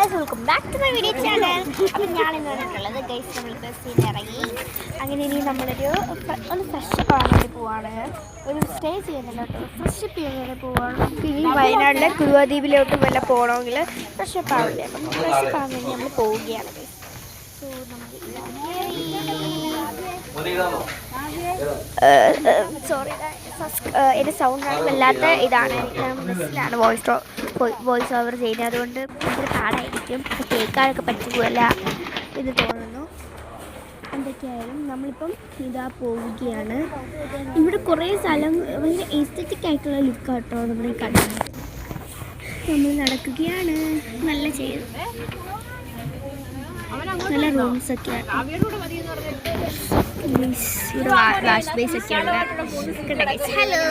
Guys welcome back to my video channel. അപ്പം ഞാനിന്ന് വന്നിട്ടുള്ളത് ഗൈസ് നമ്മൾ ബസ്സിൽ നിന്ന് ഇറങ്ങി അങ്ങനെ ഇനി നമ്മളൊരു ഒന്ന് ഫ്രഷപ്പ് ആവാൻ വേണ്ടി പോവാണ്. ഒരു സ്റ്റേ ചെയ്യുന്നില്ല കേട്ടോ, ഫ്രഷപ്പ് ചെയ്യാൻ വേണ്ടി പോവാണ്. നമുക്ക് ഇനി വയനാട്ടിലെ കുറുവാദ്വീപിലോട്ട് വല്ല പോകണമെങ്കിൽ ഫ്രഷപ്പ് ആവില്ലേ, അപ്പം ഫ്രഷപ്പ് ആവാൻ വേണ്ടി നമ്മൾ പോവുകയാണ് ഗൈസ്. സോ നമ്മൾ സോറി എൻ്റെ സൗണ്ടാണ് വല്ലാത്ത ഇതാണ്. ബസ്സിലാണ് വോയിസ് ഓവർ ചെയ്യുന്നത്, അതുകൊണ്ട് ഭയങ്കര പാടായിരിക്കും, കേൾക്കാനൊക്കെ പറ്റുകയല്ല എന്ന് തോന്നുന്നു. എന്തൊക്കെയായാലും നമ്മളിപ്പം ഇതാ പോവുകയാണ്. ഇവിടെ കുറേ സ്ഥലം ഭയങ്കര എസ്തറ്റിക് ആയിട്ടുള്ള ലുക്കാട്ടോ നമ്മുടെ ഈ കട. നമ്മൾ നടക്കുകയാണ്. നല്ല റൂംസൊക്കെയാണ്. ഇവിടെ വാഷ് ബേസ് ഒക്കെ ഉണ്ട്. ഹലോ,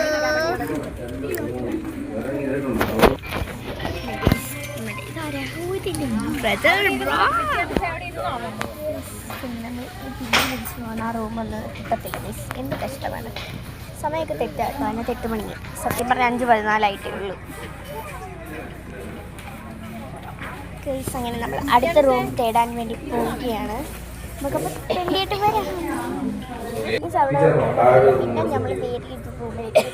ആ റൂമൊന്ന് കിട്ടത്തില്ല, എന്ത് കഷ്ടമാണ്. സമയമൊക്കെ തെറ്റാട്ടോ, അതിനകത്ത് 8 മണി, സത്യം പറഞ്ഞാൽ 5:14 ഉള്ളൂ. കേസ് അങ്ങനെ നമ്മൾ അടുത്ത റൂം തേടാൻ വേണ്ടി പോവുകയാണ്. നമുക്കപ്പോൾ വേണ്ടിയിട്ട് വരാം. മീൻസ് അവിടെ പിന്നെ നമ്മൾ നേരിൽ ഇത് റൂമിലേക്ക്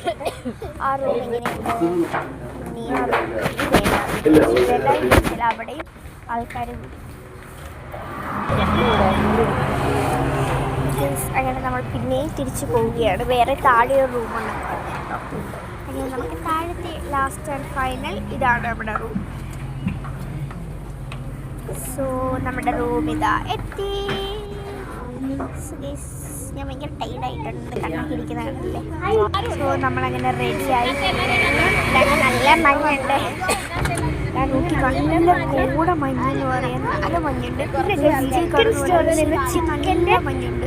ആ റൂം എങ്ങനെയുണ്ട്, ഇനി ആ റൂമിൽ അവിടെയും ആൾക്കാർ കൂടി. അങ്ങനെ നമ്മൾ പിന്നെയും തിരിച്ചു പോവുകയാണ്. വേറെ താഴെ ഒരു റൂമുണ്ടെന്ന് പറഞ്ഞു കേട്ടോ. അങ്ങനെ നമുക്ക് താഴത്തെ ലാസ്റ്റ് ആൻഡ് ഫൈനൽ ഇതാണ് നമ്മുടെ റൂം. സോ നമ്മുടെ റൂം ഇതാ എത്തി. ഞാൻ ഭയങ്കര ടൈഡായിട്ടുണ്ട്, കണ്ണൊക്കെ ഇരിക്കുന്നതല്ലേ. സോ നമ്മളങ്ങനെ റെഡിയായി. നല്ല മഞ്ഞുണ്ട്, ഞാൻ നോക്കി നല്ല കൂടെ മഞ്ഞെന്ന് പറയാൻ നല്ല മഞ്ഞുണ്ട്. പിന്നെ ചിക്കൻ്റെ മഞ്ഞുണ്ട്.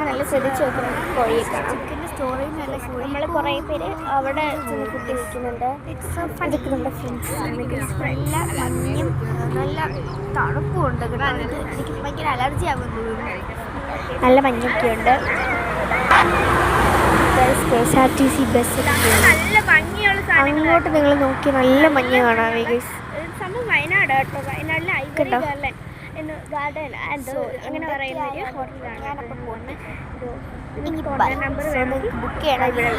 നല്ല ശ്രദ്ധിച്ച് നോക്കണം കോഴിയൊക്കെ. ചിക്കൻ്റെ സ്റ്റോറിൽ നല്ല നമ്മൾ കുറേ പേര് അവിടെ കുട്ടി വയ്ക്കുന്നുണ്ട്. അതൊക്കെ നമ്മുടെ ഫ്രണ്ട്സ്. നല്ല മഞ്ഞും നല്ല തണുപ്പും ഉണ്ട് കേട്ടോ. എനിക്ക് ഭയങ്കര അലർജി ആകുന്നു. നല്ല മഞ്ഞൊക്കെ ഉണ്ട്. KSRTC ബസ് നല്ല ഭംഗിയുള്ള അങ്ങോട്ട് നിങ്ങൾ നോക്കി നല്ല മഞ്ഞ് കാണാം. സംഭവം വയനാട് കേട്ടോ. വയനാട്ടിലെ ഐവറി ഗാർഡൻ അങ്ങനെ പറയുന്ന ഒരു ഹോട്ടലാണ്. ഞാനപ്പം പോകുന്നത് നമ്പർ ബുക്ക് ചെയ്യണം ഇവിടെ.